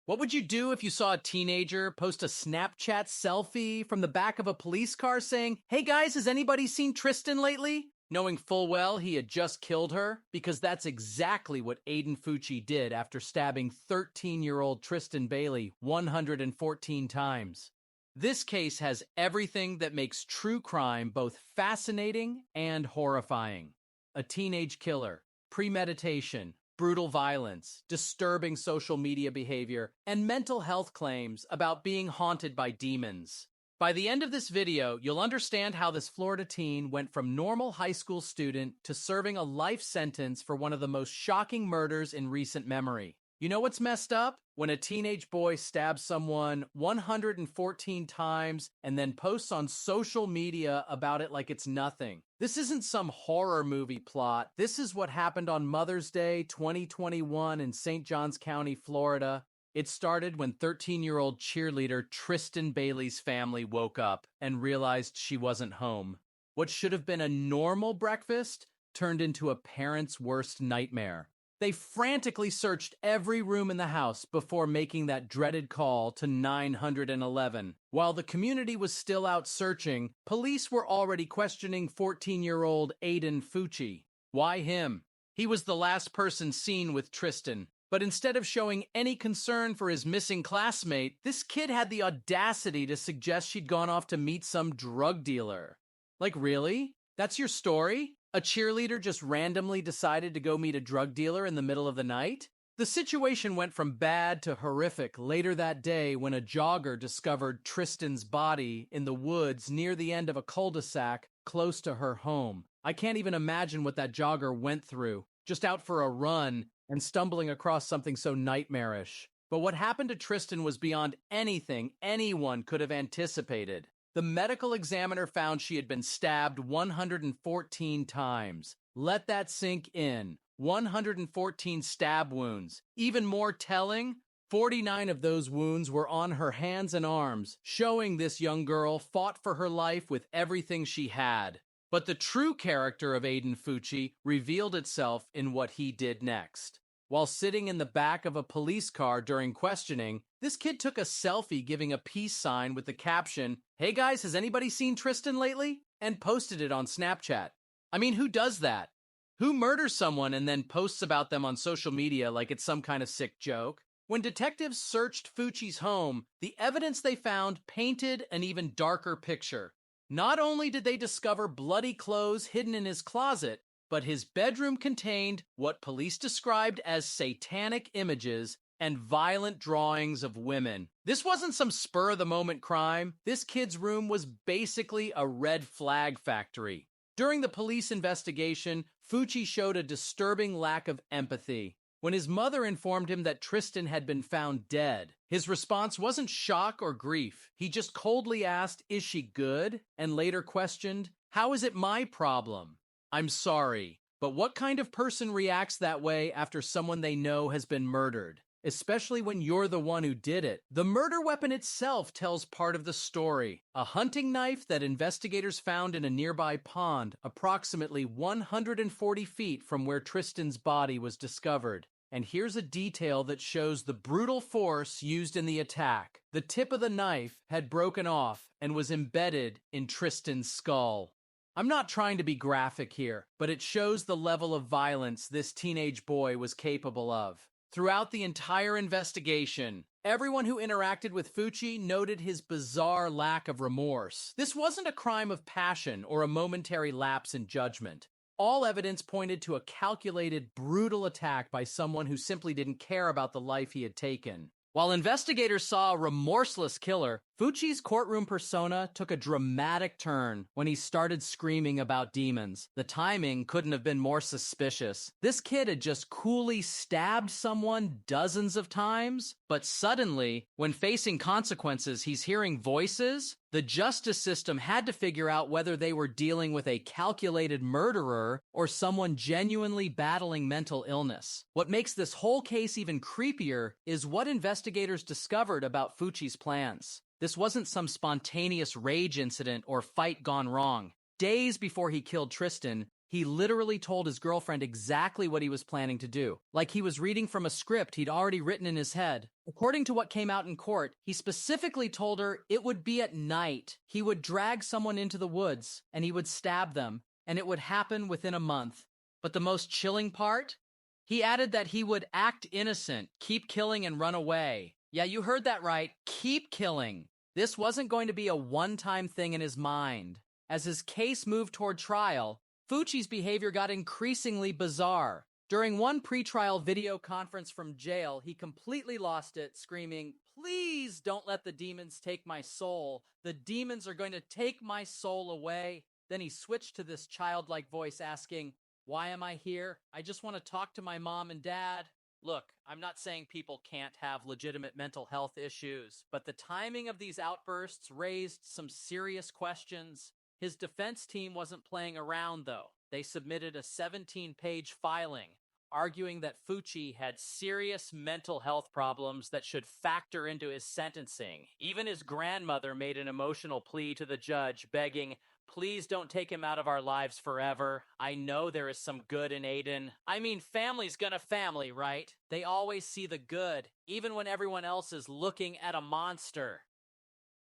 What would you do if you saw a teenager post a Snapchat selfie from the back of a police car saying, "Hey guys, has anybody seen Tristyn lately?" Knowing full well he had just killed her? Because that's exactly what Aiden Fucci did after stabbing 13-year-old Tristyn Bailey 114 times. This case has everything that makes true crime both fascinating and horrifying. A teenage killer, premeditation, brutal violence, disturbing social media behavior, and mental health claims about being haunted by demons. By the end of this video, you'll understand how this Florida teen went from normal high school student to serving a life sentence for one of the most shocking murders in recent memory. You know what's messed up? When a teenage boy stabs someone 114 times and then posts on social media about it like it's nothing. This isn't some horror movie plot. This is what happened on Mother's Day 2021 in St. Johns County, Florida. It started when 13-year-old cheerleader Tristyn Bailey's family woke up and realized she wasn't home. What should have been a normal breakfast turned into a parent's worst nightmare. They frantically searched every room in the house before making that dreaded call to 911. While the community was still out searching, police were already questioning 14-year-old Aiden Fucci. Why him? He was the last person seen with Tristyn. But instead of showing any concern for his missing classmate, this kid had the audacity to suggest she'd gone off to meet some drug dealer. Like, really? That's your story? A cheerleader just randomly decided to go meet a drug dealer in the middle of the night? The situation went from bad to horrific later that day when a jogger discovered Tristyn's body in the woods near the end of a cul-de-sac close to her home. I can't even imagine what that jogger went through, just out for a run and stumbling across something so nightmarish. But what happened to Tristyn was beyond anything anyone could have anticipated. The medical examiner found she had been stabbed 114 times. Let that sink in. 114 stab wounds. Even more telling, 49 of those wounds were on her hands and arms, showing this young girl fought for her life with everything she had. But the true character of Aiden Fucci revealed itself in what he did next. While sitting in the back of a police car during questioning, this kid took a selfie giving a peace sign with the caption, "Hey guys, has anybody seen Tristyn lately?" and posted it on Snapchat. I mean, who does that? Who murders someone and then posts about them on social media like it's some kind of sick joke? When detectives searched Fucci's home, the evidence they found painted an even darker picture. Not only did they discover bloody clothes hidden in his closet, but his bedroom contained what police described as satanic images and violent drawings of women. This wasn't some spur-of-the-moment crime. This kid's room was basically a red flag factory. During the police investigation, Fucci showed a disturbing lack of empathy. When his mother informed him that Tristyn had been found dead, his response wasn't shock or grief. He just coldly asked, "Is she good?" and later questioned, "How is it my problem?" I'm sorry, but what kind of person reacts that way after someone they know has been murdered? Especially when you're the one who did it. The murder weapon itself tells part of the story. A hunting knife that investigators found in a nearby pond, approximately 140 feet from where Tristyn's body was discovered. And here's a detail that shows the brutal force used in the attack. The tip of the knife had broken off and was embedded in Tristyn's skull. I'm not trying to be graphic here, but it shows the level of violence this teenage boy was capable of. Throughout the entire investigation, everyone who interacted with Fucci noted his bizarre lack of remorse. This wasn't a crime of passion or a momentary lapse in judgment. All evidence pointed to a calculated, brutal attack by someone who simply didn't care about the life he had taken. While investigators saw a remorseless killer, Fucci's courtroom persona took a dramatic turn when he started screaming about demons. The timing couldn't have been more suspicious. This kid had just coolly stabbed someone dozens of times, but suddenly, when facing consequences, he's hearing voices. The justice system had to figure out whether they were dealing with a calculated murderer or someone genuinely battling mental illness. What makes this whole case even creepier is what investigators discovered about Fucci's plans. This wasn't some spontaneous rage incident or fight gone wrong. Days before he killed Tristyn, He literally told his girlfriend exactly what he was planning to do, like he was reading from a script he'd already written in his head. According to what came out in court, he specifically told her it would be at night. He would drag someone into the woods, and he would stab them, and it would happen within a month. But the most chilling part? He added that he would act innocent, keep killing, and run away. Yeah, you heard that right. Keep killing. This wasn't going to be a one-time thing in his mind. As his case moved toward trial, Fucci's behavior got increasingly bizarre. During one pretrial video conference from jail, he completely lost it, screaming, "Please don't let the demons take my soul. The demons are going to take my soul away." Then he switched to this childlike voice asking, "Why am I here? I just want to talk to my mom and dad." Look, I'm not saying people can't have legitimate mental health issues, but the timing of these outbursts raised some serious questions. His defense team wasn't playing around, though. They submitted a 17-page filing, arguing that Fucci had serious mental health problems that should factor into his sentencing. Even his grandmother made an emotional plea to the judge, begging, "Please don't take him out of our lives forever. I know there is some good in Aiden. I mean, family's gonna family, right? They always see the good, even when everyone else is looking at a monster."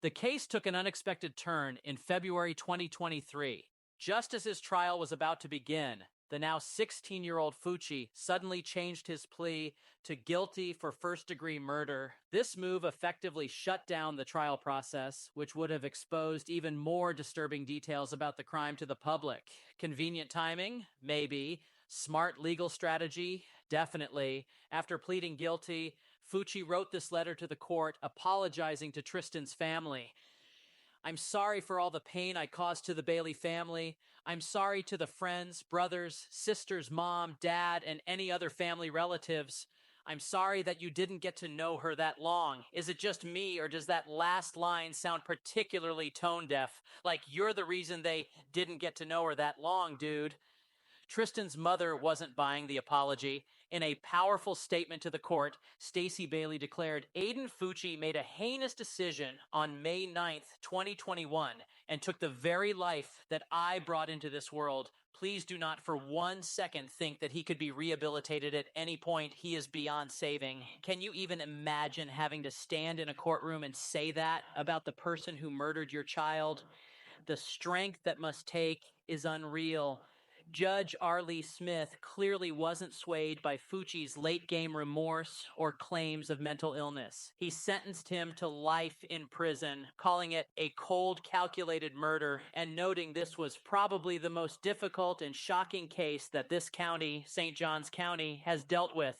The case took an unexpected turn in February 2023. Just as his trial was about to begin, the now 16-year-old Fucci suddenly changed his plea to guilty for first-degree murder. This move effectively shut down the trial process, which would have exposed even more disturbing details about the crime to the public. Convenient timing? Maybe. Smart legal strategy? Definitely. After pleading guilty, Fucci wrote this letter to the court apologizing to Tristyn's family. "I'm sorry for all the pain I caused to the Bailey family. I'm sorry to the friends, brothers, sisters, mom, dad, and any other family relatives. I'm sorry that you didn't get to know her that long. Is it just me, or does that last line sound particularly tone-deaf? Like you're the reason they didn't get to know her that long, dude." Tristyn's mother wasn't buying the apology. In a powerful statement to the court, Stacey Bailey declared, "Aiden Fucci made a heinous decision on May 9th, 2021, and took the very life that I brought into this world. Please do not for 1 second think that he could be rehabilitated at any point. He is beyond saving." Can you even imagine having to stand in a courtroom and say that about the person who murdered your child? The strength that must take is unreal. Judge R. Lee Smith clearly wasn't swayed by Fucci's late-game remorse or claims of mental illness. He sentenced him to life in prison, calling it a cold, calculated murder, and noting this was probably the most difficult and shocking case that this county, St. Johns County, has dealt with.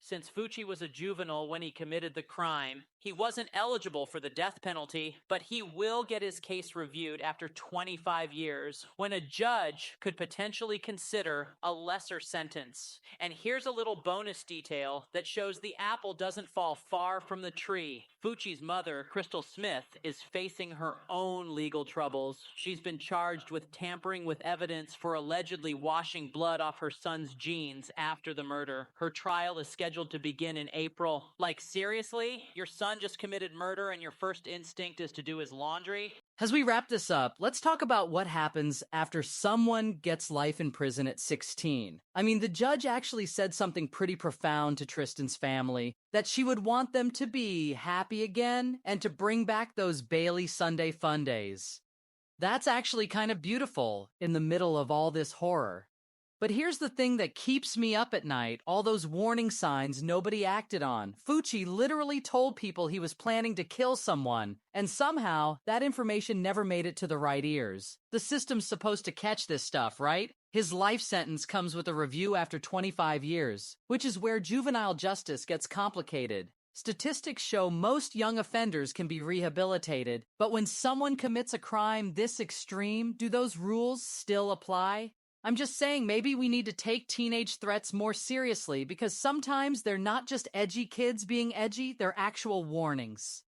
Since Fucci was a juvenile when he committed the crime, he wasn't eligible for the death penalty, but he will get his case reviewed after 25 years, when a judge could potentially consider a lesser sentence. And here's a little bonus detail that shows the apple doesn't fall far from the tree. Fucci's mother, Crystal Smith, is facing her own legal troubles. She's been charged with tampering with evidence for allegedly washing blood off her son's jeans after the murder. Her trial is scheduled to begin in April. Like, seriously? Your son just committed murder and your first instinct is to do his laundry? As we wrap this up, let's talk about what happens after someone gets life in prison at 16. I mean, the judge actually said something pretty profound to Tristyn's family, that she would want them to be happy again and to bring back those Bailey Sunday fun days. That's actually kind of beautiful in the middle of all this horror. But here's the thing that keeps me up at night, all those warning signs nobody acted on. Fucci literally told people he was planning to kill someone, and somehow that information never made it to the right ears. The system's supposed to catch this stuff, right? His life sentence comes with a review after 25 years, which is where juvenile justice gets complicated. Statistics show most young offenders can be rehabilitated, but when someone commits a crime this extreme, do those rules still apply? I'm just saying maybe we need to take teenage threats more seriously, because sometimes they're not just edgy kids being edgy, they're actual warnings.